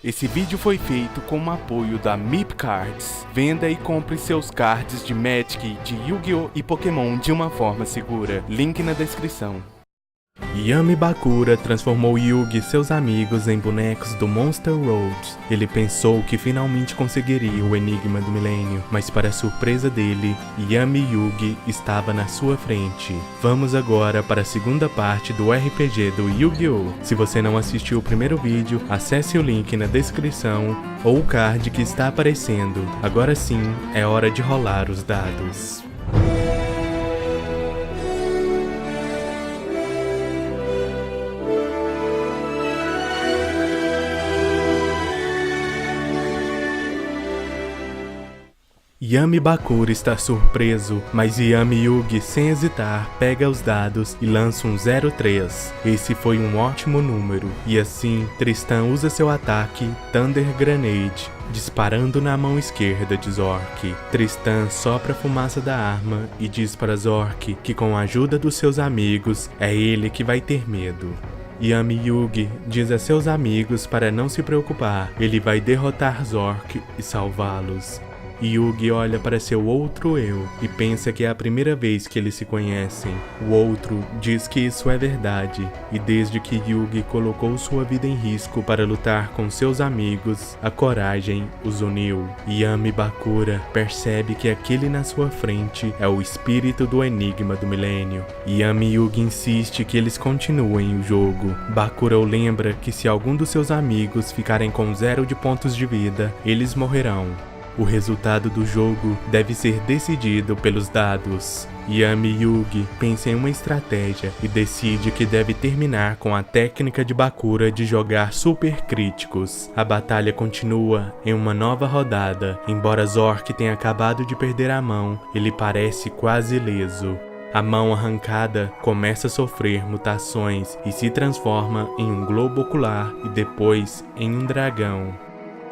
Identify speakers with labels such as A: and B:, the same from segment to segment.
A: Esse vídeo foi feito com o apoio da MIP Cards. Venda e compre seus cards de Magic, de Yu-Gi-Oh! E Pokémon de uma forma segura. Link na descrição. Yami Bakura transformou Yugi e seus amigos em bonecos do Monster Road. Ele pensou que finalmente conseguiria o enigma do milênio, mas para surpresa dele, Yami Yugi estava na sua frente. Vamos agora para a segunda parte do RPG do Yu-Gi-Oh! Se você não assistiu o primeiro vídeo, acesse o link na descrição ou o card que está aparecendo. Agora sim, é hora de rolar os dados. Yami Bakura está surpreso, mas Yami Yugi, sem hesitar, pega os dados e lança um 03. Esse foi um ótimo número, e assim, Tristan usa seu ataque, Thunder Grenade, disparando na mão esquerda de Zork. Tristan sopra a fumaça da arma e diz para Zork que com a ajuda dos seus amigos, é ele que vai ter medo. Yami Yugi diz a seus amigos para não se preocupar, ele vai derrotar Zork e salvá-los. Yugi olha para seu outro eu e pensa que é a primeira vez que eles se conhecem. O outro diz que isso é verdade, e desde que Yugi colocou sua vida em risco para lutar com seus amigos, a coragem os uniu. Yami Bakura percebe que aquele na sua frente é o espírito do enigma do milênio. Yami Yugi insiste que eles continuem o jogo. Bakura o lembra que se algum dos seus amigos ficarem com 0 de pontos de vida, eles morrerão. O resultado do jogo deve ser decidido pelos dados. Yami Yugi pensa em uma estratégia e decide que deve terminar com a técnica de Bakura de jogar super críticos. A batalha continua em uma nova rodada. Embora Zork tenha acabado de perder a mão, ele parece quase ileso. A mão arrancada começa a sofrer mutações e se transforma em um globo ocular e depois em um dragão.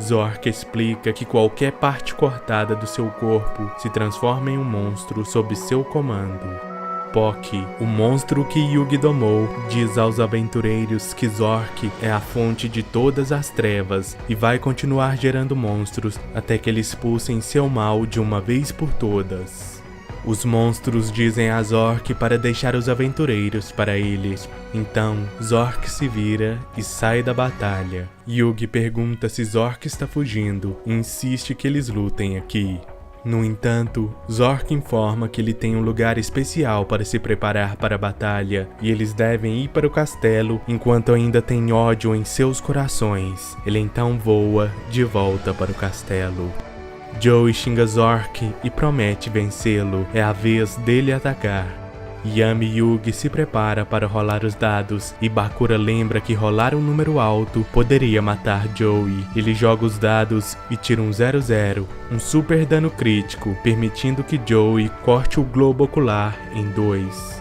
A: Zork explica que qualquer parte cortada do seu corpo se transforma em um monstro sob seu comando. Poki, o monstro que Yugi domou, diz aos aventureiros que Zork é a fonte de todas as trevas e vai continuar gerando monstros até que eles expulsem seu mal de uma vez por todas. Os monstros dizem a Zork para deixar os aventureiros para eles. Então, Zork se vira e sai da batalha. Yugi pergunta se Zork está fugindo e insiste que eles lutem aqui. No entanto, Zork informa que ele tem um lugar especial para se preparar para a batalha e eles devem ir para o castelo enquanto ainda tem ódio em seus corações. Ele então voa de volta para o castelo. Joey xinga Zork e promete vencê-lo. É a vez dele atacar. Yami Yugi se prepara para rolar os dados e Bakura lembra que rolar um número alto poderia matar Joey. Ele joga os dados e tira um 00, um super dano crítico, permitindo que Joey corte o globo ocular em 2.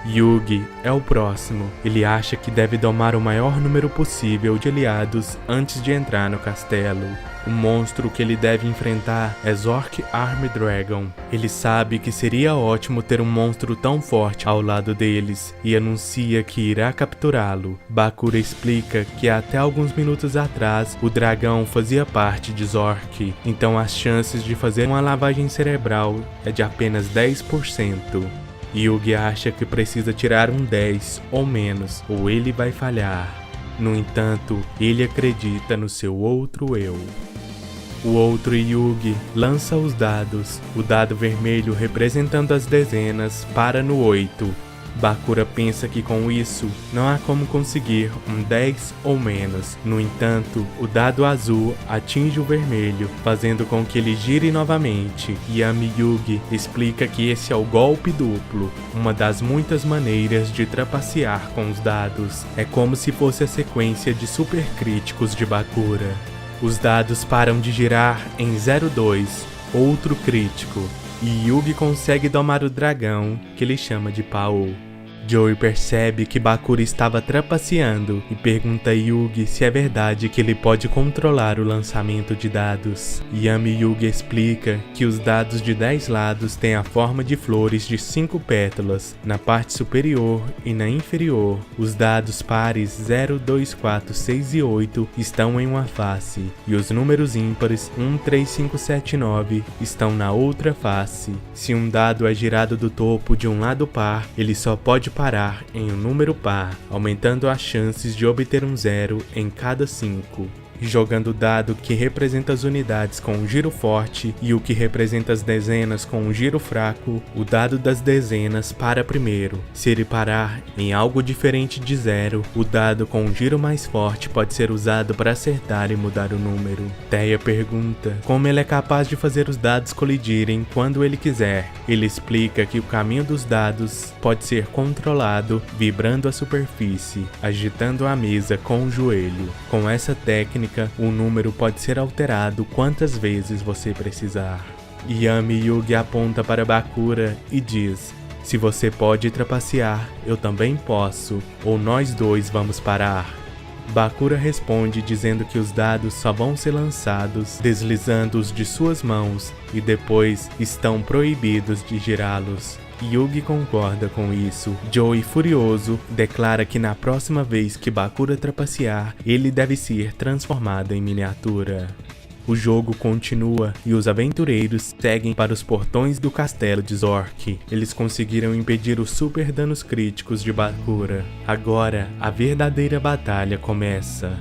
A: Yugi é o próximo. Ele acha que deve domar o maior número possível de aliados antes de entrar no castelo. O monstro que ele deve enfrentar é Zork Army Dragon. Ele sabe que seria ótimo ter um monstro tão forte ao lado deles e anuncia que irá capturá-lo. Bakura explica que até alguns minutos atrás o dragão fazia parte de Zork, então as chances de fazer uma lavagem cerebral é de apenas 10%. Yugi acha que precisa tirar um 10 ou menos, ou ele vai falhar. No entanto, ele acredita no seu outro eu. O outro Yugi lança os dados. O dado vermelho, representando as dezenas, para no 8. Bakura pensa que com isso não há como conseguir um 10 ou menos. No entanto, o dado azul atinge o vermelho, fazendo com que ele gire novamente. Yami Yugi explica que esse é o golpe duplo, uma das muitas maneiras de trapacear com os dados. É como se fosse a sequência de super críticos de Bakura. Os dados param de girar em 02, outro crítico, e Yugi consegue domar o dragão, que ele chama de Pao. Joey percebe que Bakura estava trapaceando e pergunta a Yugi se é verdade que ele pode controlar o lançamento de dados. Yami Yugi explica que os dados de 10 lados têm a forma de flores de 5 pétalas na parte superior e na inferior. Os dados pares 0, 2, 4, 6 e 8 estão em uma face e os números ímpares 1, 3, 5, 7 e 9 estão na outra face. Se um dado é girado do topo de um lado par, ele só pode parar em um número par, aumentando as chances de obter um 0 em cada 5. Jogando o dado que representa as unidades com um giro forte e o que representa as dezenas com um giro fraco, o dado das dezenas para primeiro. Se ele parar em algo diferente de 0, o dado com um giro mais forte pode ser usado para acertar e mudar o número. Theia pergunta como ele é capaz de fazer os dados colidirem quando ele quiser. Ele explica que o caminho dos dados pode ser controlado vibrando a superfície, agitando a mesa com o joelho. Com essa técnica, o número pode ser alterado quantas vezes você precisar. Yami Yugi aponta para Bakura e diz: se você pode trapacear, eu também posso, ou nós dois vamos parar. Bakura responde dizendo que os dados só vão ser lançados deslizando-os de suas mãos e depois estão proibidos de girá-los. Yugi concorda com isso. Joey, furioso, declara que na próxima vez que Bakura trapacear, ele deve ser transformado em miniatura. O jogo continua e os aventureiros seguem para os portões do castelo de Zork. Eles conseguiram impedir os super danos críticos de Bakura. Agora, a verdadeira batalha começa.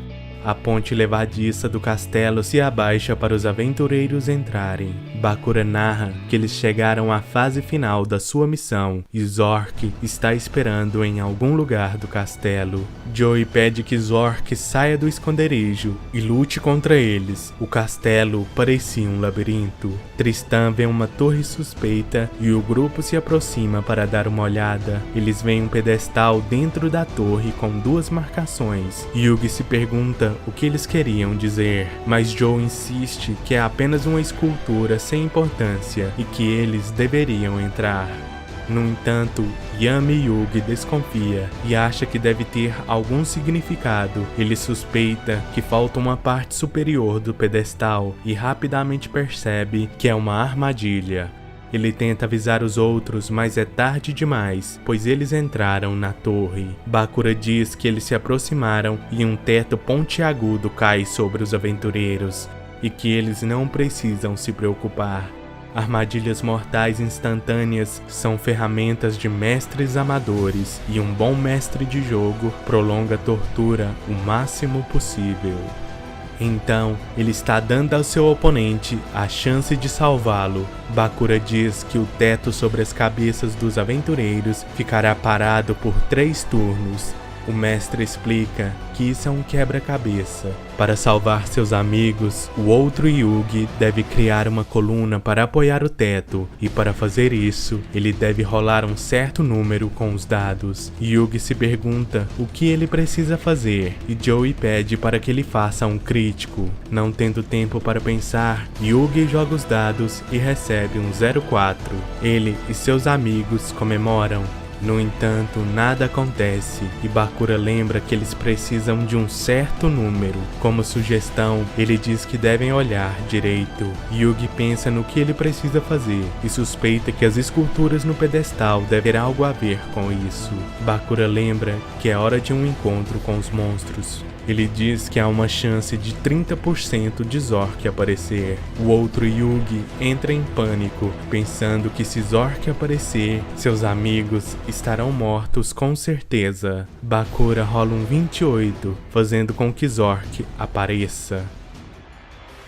A: A ponte levadiça do castelo se abaixa para os aventureiros entrarem. Bakura narra que eles chegaram à fase final da sua missão e Zork está esperando em algum lugar do castelo. Joey pede que Zork saia do esconderijo e lute contra eles. O castelo parecia um labirinto. Tristan vê uma torre suspeita e o grupo se aproxima para dar uma olhada. Eles veem um pedestal dentro da torre com 2 marcações. Yugi se pergunta o que eles queriam dizer, mas Joe insiste que é apenas uma escultura sem importância e que eles deveriam entrar. No entanto, Yami Yugi desconfia e acha que deve ter algum significado. Ele suspeita que falta uma parte superior do pedestal e rapidamente percebe que é uma armadilha. Ele tenta avisar os outros, mas é tarde demais, pois eles entraram na torre. Bakura diz que eles se aproximaram e um teto pontiagudo cai sobre os aventureiros, e que eles não precisam se preocupar. Armadilhas mortais instantâneas são ferramentas de mestres amadores, e um bom mestre de jogo prolonga a tortura o máximo possível. Então, ele está dando ao seu oponente a chance de salvá-lo. Bakura diz que o teto sobre as cabeças dos aventureiros ficará parado por 3 turnos. O mestre explica que isso é um quebra-cabeça. Para salvar seus amigos, o outro Yugi deve criar uma coluna para apoiar o teto, e para fazer isso, ele deve rolar um certo número com os dados. Yugi se pergunta o que ele precisa fazer, e Joey pede para que ele faça um crítico. Não tendo tempo para pensar, Yugi joga os dados e recebe um 04. Ele e seus amigos comemoram. No entanto, nada acontece e Bakura lembra que eles precisam de um certo número. Como sugestão, ele diz que devem olhar direito. Yugi pensa no que ele precisa fazer e suspeita que as esculturas no pedestal devem ter algo a ver com isso. Bakura lembra que é hora de um encontro com os monstros. Ele diz que há uma chance de 30% de Zork aparecer. O outro Yugi entra em pânico, pensando que se Zork aparecer, seus amigos estarão mortos com certeza. Bakura rola um 28, fazendo com que Zork apareça.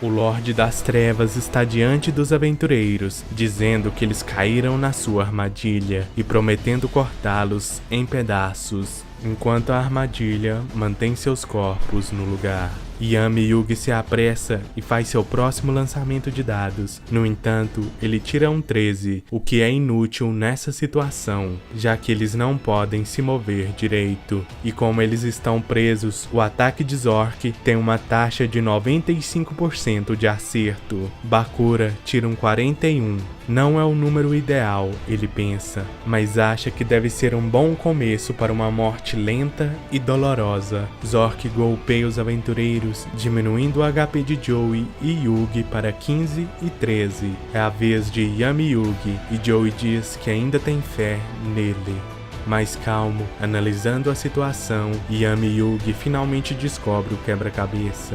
A: O Lorde das Trevas está diante dos aventureiros, dizendo que eles caíram na sua armadilha e prometendo cortá-los em pedaços, enquanto a armadilha mantém seus corpos no lugar. Yami Yugi se apressa e faz seu próximo lançamento de dados. No entanto, ele tira um 13, o que é inútil nessa situação, já que eles não podem se mover direito. E como eles estão presos, o ataque de Zork tem uma taxa de 95% de acerto. Bakura tira um 41. Não é o número ideal, ele pensa, mas acha que deve ser um bom começo para uma morte lenta e dolorosa. Zork golpeia os aventureiros, diminuindo o HP de Joey e Yugi para 15 e 13. É a vez de Yami Yugi e Joey diz que ainda tem fé nele. Mais calmo, analisando a situação, Yami Yugi finalmente descobre o quebra-cabeça.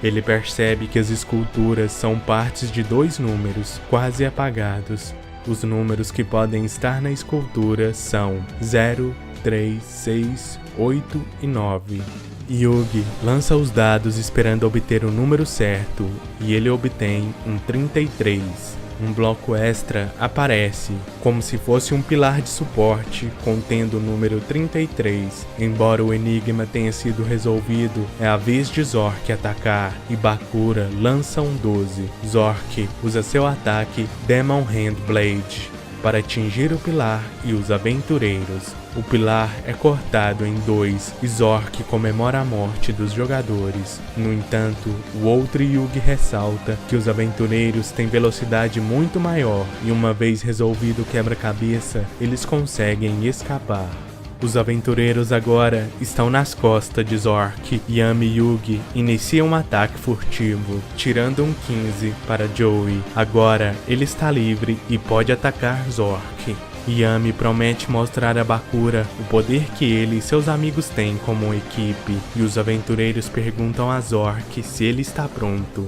A: Ele percebe que as esculturas são partes de 2 números, quase apagados. Os números que podem estar na escultura são 0, 3, 6, 8 e 9. Yugi lança os dados esperando obter o número certo, e ele obtém um 33. Um bloco extra aparece, como se fosse um pilar de suporte contendo o número 33. Embora o enigma tenha sido resolvido, é a vez de Zork atacar e Bakura lança um 12. Zork usa seu ataque Demon Hand Blade para atingir o pilar e os aventureiros. O pilar é cortado em 2 e Zork comemora a morte dos jogadores. No entanto, o outro Yugi ressalta que os aventureiros têm velocidade muito maior e uma vez resolvido o quebra-cabeça, eles conseguem escapar. Os aventureiros agora estão nas costas de Zork. Yami Yugi inicia um ataque furtivo, tirando um 15 para Joey. Agora ele está livre e pode atacar Zork. Yami promete mostrar a Bakura o poder que ele e seus amigos têm como equipe, e os aventureiros perguntam a Zork se ele está pronto.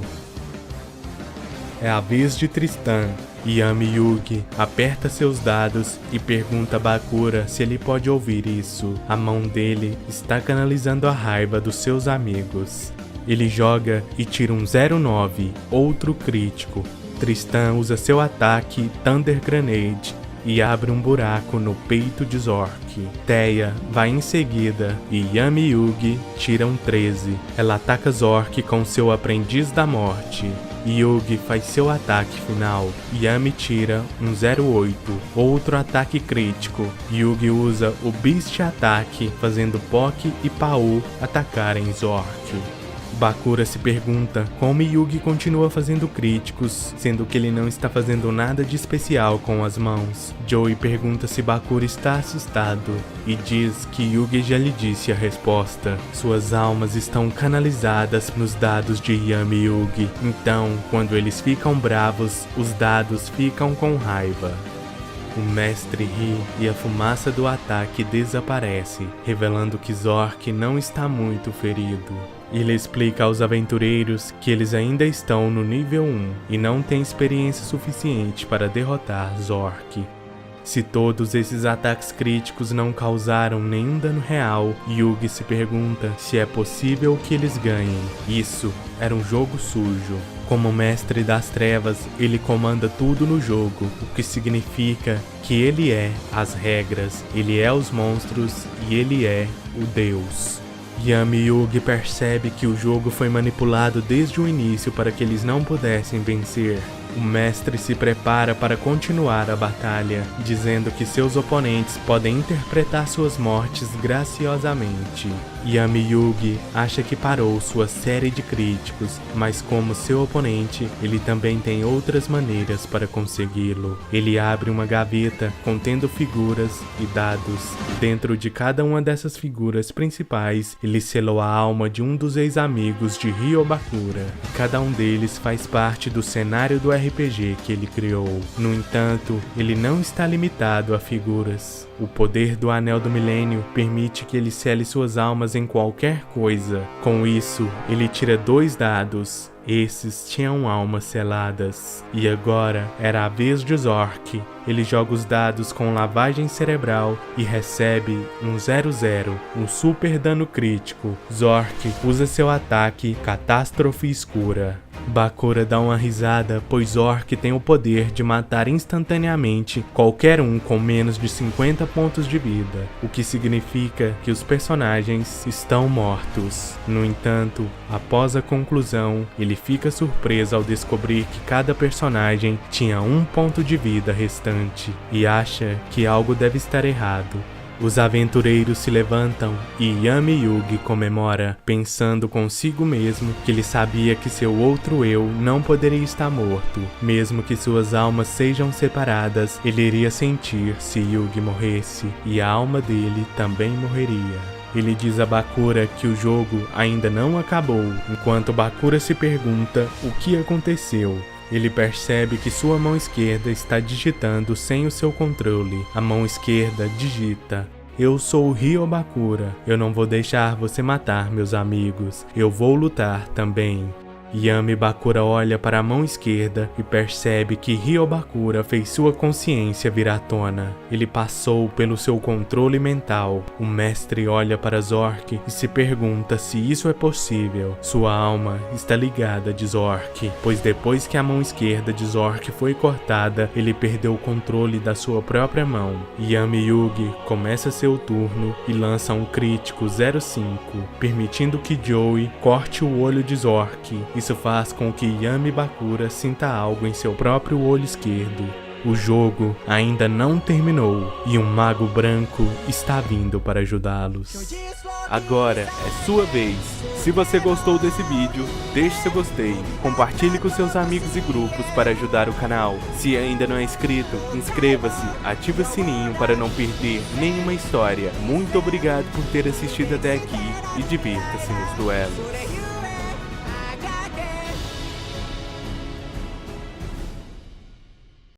A: É a vez de Tristan. Yami Yugi aperta seus dados e pergunta a Bakura se ele pode ouvir isso. A mão dele está canalizando a raiva dos seus amigos. Ele joga e tira um 09, outro crítico. Tristan usa seu ataque Thunder Grenade e abre um buraco no peito de Zork. Teia vai em seguida e Yami Yugi tira um 13. Ela ataca Zork com seu aprendiz da morte. Yugi faz seu ataque final. Yami tira um 08, outro ataque crítico. Yugi usa o Beast Attack, fazendo Pock e Pau atacarem Zork. Bakura se pergunta como Yugi continua fazendo críticos, sendo que ele não está fazendo nada de especial com as mãos. Joey pergunta se Bakura está assustado e diz que Yugi já lhe disse a resposta. Suas almas estão canalizadas nos dados de Yami Yugi, então, quando eles ficam bravos, os dados ficam com raiva. O mestre ri e a fumaça do ataque desaparece, revelando que Zork não está muito ferido. Ele explica aos aventureiros que eles ainda estão no nível 1 e não têm experiência suficiente para derrotar Zork. Se todos esses ataques críticos não causaram nenhum dano real, Yugi se pergunta se é possível que eles ganhem. Isso era um jogo sujo. Como mestre das trevas, ele comanda tudo no jogo, o que significa que ele é as regras, ele é os monstros e ele é o Deus. Yami Yugi percebe que o jogo foi manipulado desde o início para que eles não pudessem vencer. O mestre se prepara para continuar a batalha, dizendo que seus oponentes podem interpretar suas mortes graciosamente. Yami Yugi acha que parou sua série de críticos, mas como seu oponente, ele também tem outras maneiras para consegui-lo. Ele abre uma gaveta contendo figuras e dados. Dentro de cada uma dessas figuras principais, ele selou a alma de um dos ex-amigos de Ryo Bakura. Cada um deles faz parte do cenário do RPG que ele criou. No entanto, ele não está limitado a figuras. O poder do Anel do Milênio permite que ele cele suas almas em qualquer coisa. Com isso, ele tira 2 dados. Esses tinham almas seladas. E agora era a vez de Zork. Ele joga os dados com lavagem cerebral e recebe um 0-0, um super dano crítico. Zork usa seu ataque Catástrofe Escura. Bakura dá uma risada, pois Zork tem o poder de matar instantaneamente qualquer um com menos de 50 pontos de vida, o que significa que os personagens estão mortos. No entanto, após a conclusão, ele fica surpreso ao descobrir que cada personagem tinha 1 ponto de vida restante e acha que algo deve estar errado. Os aventureiros se levantam e Yami Yugi comemora, pensando consigo mesmo que ele sabia que seu outro eu não poderia estar morto. Mesmo que suas almas sejam separadas, ele iria sentir se Yugi morresse, e a alma dele também morreria. Ele diz a Bakura que o jogo ainda não acabou, enquanto Bakura se pergunta o que aconteceu. Ele percebe que sua mão esquerda está digitando sem o seu controle. A mão esquerda digita: "Eu sou o Ryo Bakura. Eu não vou deixar você matar meus amigos. Eu vou lutar também." Yami Bakura olha para a mão esquerda e percebe que Ryo Bakura fez sua consciência vir à tona. Ele passou pelo seu controle mental. O mestre olha para Zork e se pergunta se isso é possível. Sua alma está ligada de Zork, pois depois que a mão esquerda de Zork foi cortada, ele perdeu o controle da sua própria mão. Yami Yugi começa seu turno e lança um crítico 0-5, permitindo que Joey corte o olho de Zork. Isso faz com que Yami Bakura sinta algo em seu próprio olho esquerdo. O jogo ainda não terminou e um mago branco está vindo para ajudá-los. Agora é sua vez. Se você gostou desse vídeo, deixe seu gostei, compartilhe com seus amigos e grupos para ajudar o canal. Se ainda não é inscrito, inscreva-se, ative o sininho para não perder nenhuma história. Muito obrigado por ter assistido até aqui e divirta-se nos duelos.